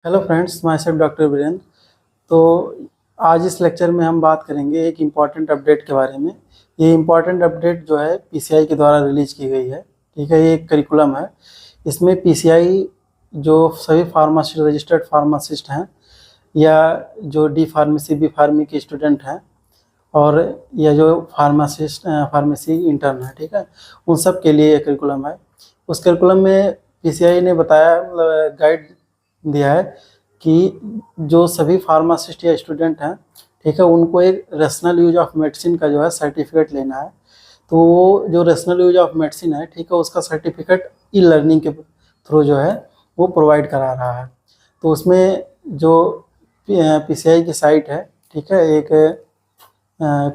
Hello friends, myself doctor Virendra. तो आज इस लेक्चर में हम बात करेंगे एक इम्पॉर्टेंट अपडेट के बारे में। ये इम्पॉर्टेंट अपडेट जो है पीसीआई के द्वारा रिलीज की गई है। ठीक है, ये एक करिकुलम है। इसमें पीसीआई जो सभी फार्मासिस्ट रजिस्टर्ड फार्मासिस्ट हैं या जो डी फार्मेसी बी फार्मी के स्टूडेंट हैं और या जो फार्मेसी इंटर्न है, ठीक है, उन सब के लिए ये करिकुलम है। उस करिकुलम में पीसीआई ने बताया, गाइड दिया है कि जो सभी फार्मासिस्ट या स्टूडेंट हैं, ठीक है, उनको एक रेशनल यूज ऑफ मेडिसिन का जो है सर्टिफिकेट लेना है। तो वो जो रेशनल यूज ऑफ मेडिसिन है, ठीक है, उसका सर्टिफिकेट ई लर्निंग के थ्रू जो है वो प्रोवाइड करा रहा है। तो उसमें जो पीसीआई की साइट है, ठीक है, एक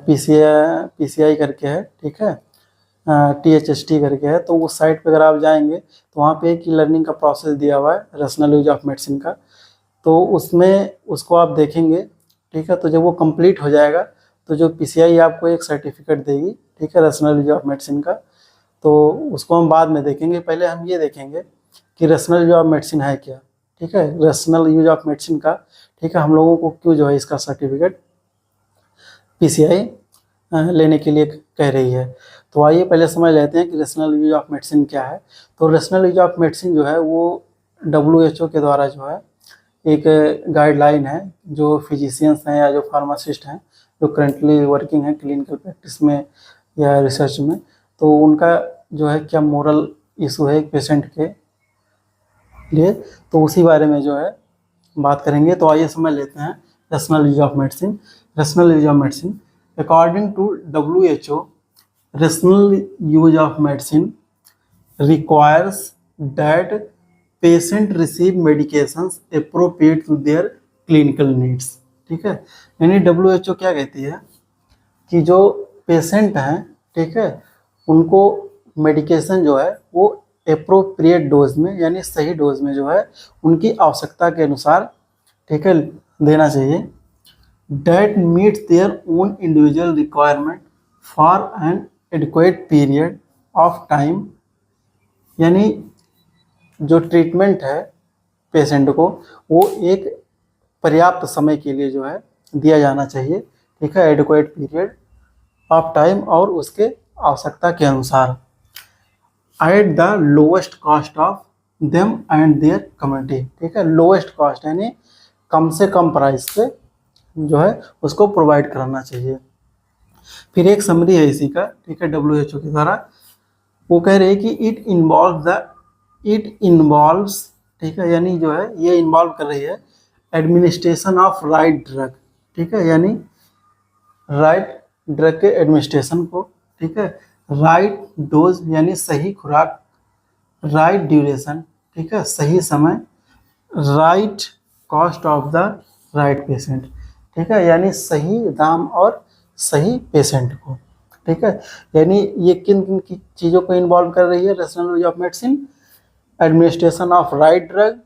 पीसीआई करके है, ठीक है, THST करके है। तो उस साइट पे अगर आप जाएंगे तो वहाँ पे एक ई लर्निंग का प्रोसेस दिया हुआ है रेशनल यूज ऑफ मेडिसिन का। तो उसमें उसको आप देखेंगे, ठीक है। तो जब वो कंप्लीट हो जाएगा तो जो पीसीआई आपको एक सर्टिफिकेट देगी, ठीक है, रेशनल यूज ऑफ मेडिसिन का। तो उसको हम बाद में देखेंगे, पहले हम ये देखेंगे कि रेशनल यूज ऑफ मेडिसिन है क्या। ठीक है, रेशनल यूज ऑफ मेडिसिन का, ठीक है, हम लोगों को क्यों जो है इसका सर्टिफिकेट पीसीआई लेने के लिए कह रही है। तो आइए पहले समझ लेते हैं कि रेशनल यूज ऑफ मेडिसिन क्या है। तो रेशनल यूज ऑफ मेडिसिन जो है वो WHO के द्वारा जो है एक गाइडलाइन है। जो फिजिशियंस हैं या जो फार्मासिस्ट हैं जो करंटली वर्किंग है क्लिनिकल प्रैक्टिस में या रिसर्च में, तो उनका जो है क्या मोरल इशू है एक पेशेंट के लिए, तो उसी बारे में जो है बात करेंगे। तो आइए समझ लेते हैं rational use of medicine. Rational use of medicine according to WHO, rational use of medicine requires that patient receive medications appropriate to their clinical needs। ठीक है, यानी WHO क्या कहती है कि जो पेशेंट हैं, ठीक है, उनको मेडिकेशन जो है वो एप्रोप्रिएट डोज में यानी सही डोज में जो है उनकी आवश्यकता के अनुसार, ठीक है, देना चाहिए। That meets their own individual requirement for an adequate period of time। यानी जो ट्रीटमेंट है पेशेंट को वो एक पर्याप्त समय के लिए जो है दिया जाना चाहिए, ठीक है, एडिक्वेट पीरियड ऑफ टाइम और उसके आवश्यकता के अनुसार, at the lowest cost of them and their community. ठीक है, लोएस्ट कॉस्ट यानी कम से कम प्राइस पे जो है उसको प्रोवाइड कराना चाहिए। फिर एक समरी है इसी का, ठीक है, WHO के द्वारा वो कह रहे हैं कि इट इन्वॉल्व्स, ठीक है, यानी जो है ये इन्वॉल्व कर रही है एडमिनिस्ट्रेशन ऑफ राइट ड्रग। ठीक है, यानी राइट ड्रग के एडमिनिस्ट्रेशन को, ठीक है, राइट डोज यानी सही खुराक, राइट ड्यूरेशन, ठीक है, सही समय, right cost of the right patient, ठीक है, यानी सही दाम और सही पेशेंट को। ठीक है, यानी ये किन किन की चीज़ों को इन्वॉल्व कर रही है rational use of medicine? Administration of right drug,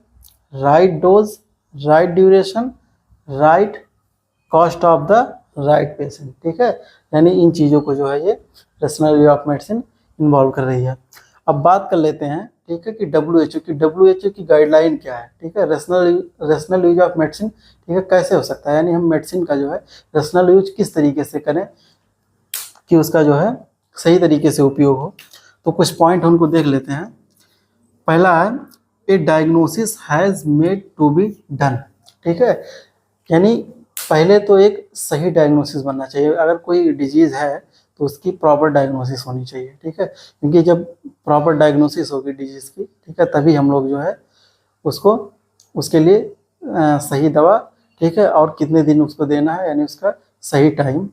right dose, right duration, right cost of the right patient. ठीक है, यानी इन चीज़ों को जो है ये rational use of medicine involve कर रही है। अब बात कर लेते हैं, ठीक है, कि WHO की गाइडलाइन क्या है। ठीक है, रेशनल यूज ऑफ मेडिसिन, ठीक है, कैसे हो सकता है, यानी हम मेडिसिन का जो है रेशनल यूज किस तरीके से करें कि उसका जो है सही तरीके से उपयोग हो। तो कुछ पॉइंट उनको देख लेते हैं। पहला है a diagnosis has made to be done. ठीक है, यानी पहले तो एक सही डायग्नोसिस बनना चाहिए। अगर कोई डिजीज़ है तो उसकी प्रॉपर डायग्नोसिस होनी चाहिए। ठीक है, क्योंकि जब प्रॉपर डायग्नोसिस होगी डिजीज़ की, ठीक है, तभी हम लोग जो है उसको उसके लिए सही दवा, ठीक है, और कितने दिन उसको देना है, यानी उसका सही टाइम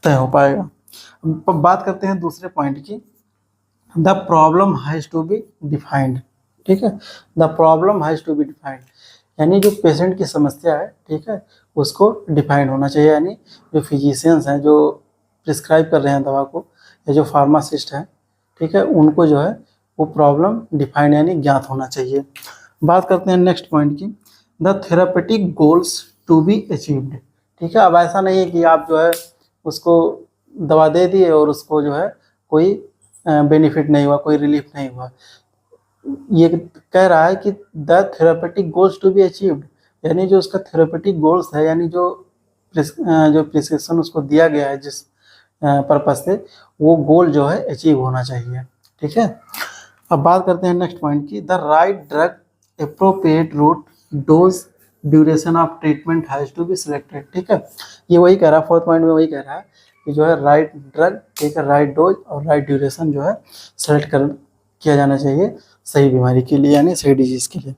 तय हो पाएगा। अब बात करते हैं दूसरे पॉइंट की, the problem has to be defined. ठीक है, the problem has to be defined, यानी जो पेशेंट की समस्या है, ठीक है, उसको डिफाइंड होना चाहिए। यानी जो फिजिशियंस हैं जो प्रिस्क्राइब कर रहे हैं दवा को, या जो फार्मासिस्ट हैं, ठीक है, उनको जो है वो प्रॉब्लम डिफाइंड यानी ज्ञात होना चाहिए। बात करते हैं नेक्स्ट पॉइंट की, the therapeutic goals to be achieved. ठीक है, अब ऐसा नहीं है कि आप जो है उसको दवा दे दिए और उसको जो है कोई बेनिफिट नहीं हुआ, कोई रिलीफ नहीं हुआ। ये कह रहा है कि the therapeutic goals to be achieved, यानी जो उसका थेरापेटिक गोल्स है, यानी जो प्रिस्क्रिप्शन उसको दिया गया है जिस पर्पज से, वो गोल जो है अचीव होना चाहिए। ठीक है, अब बात करते हैं नेक्स्ट पॉइंट की, the right drug, appropriate route, dose, duration of treatment has to be selected. ठीक है, ये वही कह रहा है, फोर्थ पॉइंट में वही कह रहा है कि जो है राइट ड्रग, ठीक है, राइट डोज और राइट ड्यूरेशन जो है सेलेक्ट कर किया जाना चाहिए सही बीमारी के लिए, यानी सही डिजीज के लिए।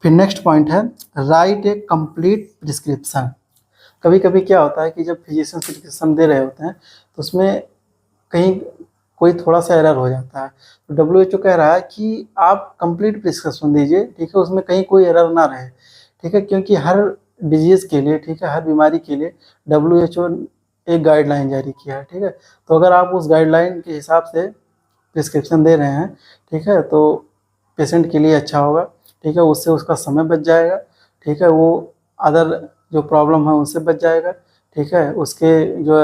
फिर नेक्स्ट पॉइंट है, राइट ए कंप्लीट प्रिस्क्रिप्शन। कभी कभी क्या होता है कि जब फिजिशियन प्रिस्क्रिप्शन दे रहे होते हैं तो उसमें कहीं कोई थोड़ा सा एरर हो जाता है, तो WHO कह रहा है कि आप कंप्लीट प्रिस्क्रिप्शन दीजिए, ठीक है, उसमें कहीं कोई एरर ना रहे। ठीक है, क्योंकि हर डिजीज़ के लिए, ठीक है, हर बीमारी के लिए WHO एक गाइडलाइन जारी किया है। ठीक है, तो अगर आप उस गाइडलाइन के हिसाब से प्रिस्क्रिप्शन दे रहे हैं, ठीक है, तो पेशेंट के लिए अच्छा होगा। ठीक है, उससे उसका समय बच जाएगा। ठीक है, वो अदर जो प्रॉब्लम है उससे बच जाएगा। ठीक है, उसके जो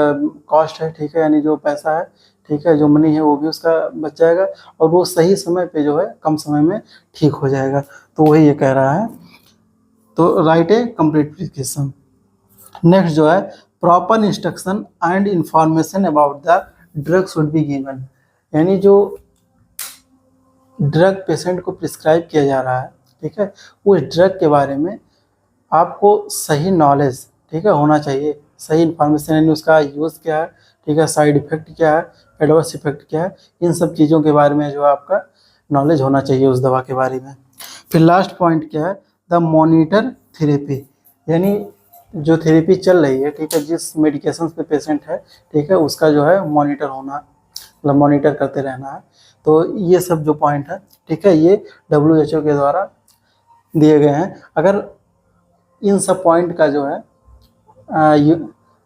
कॉस्ट है, ठीक है, यानी जो पैसा है, ठीक है, जो मनी है वो भी उसका बच जाएगा, और वो सही समय पे जो है कम समय में ठीक हो जाएगा। तो वही ये कह रहा है, तो राइट ए कंप्लीट प्रिस्क्रिप्शन। नेक्स्ट जो है, proper instruction and information about the drug should be given, यानी जो ड्रग पेशेंट को प्रिस्क्राइब किया जा रहा है, ठीक है, उस ड्रग के बारे में आपको सही नॉलेज, ठीक है, होना चाहिए, सही इन्फॉर्मेशन, यानी उसका यूज़ क्या है, ठीक है, साइड इफेक्ट क्या है, एडवर्स इफेक्ट क्या है, इन सब चीज़ों के बारे में जो आपका नॉलेज होना चाहिए उस दवा के बारे में। फिर लास्ट पॉइंट क्या है, द मॉनिटर थेरेपी, यानी जो थेरेपी चल रही है, ठीक है, जिस मेडिकेशन पे पेशेंट है, ठीक है, उसका जो है मॉनिटर होना, मतलब मॉनिटर करते रहना है। तो ये सब जो पॉइंट है, ठीक है, ये WHO के द्वारा दिए गए हैं। अगर इन सब पॉइंट का जो है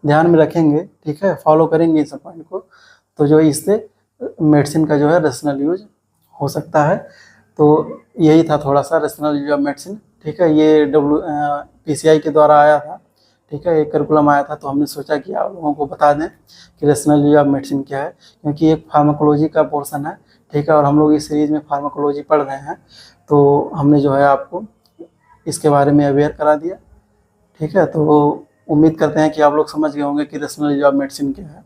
ध्यान में रखेंगे, ठीक है, फॉलो करेंगे इन सब पॉइंट को, तो जो इससे मेडिसिन का जो है रेशनल यूज हो सकता है। तो यही था थोड़ा सा रेशनल यूज ऑफ मेडिसिन। ठीक है, ये PCI के द्वारा आया था, ठीक है, एक करिकुलम आया था, तो हमने सोचा कि आप लोगों को बता दें कि रेशनल यूज ऑफ मेडिसिन क्या है, क्योंकि एक फार्माकोलॉजी का पोर्शन है, ठीक है, और हम लोग इस सीरीज़ में फार्माकोलॉजी पढ़ रहे हैं, तो हमने जो है आपको इसके बारे में अवेयर करा दिया। ठीक है, तो उम्मीद करते हैं कि आप लोग समझ गए होंगे कि रेशनल यूज ऑफ मेडिसिन क्या है।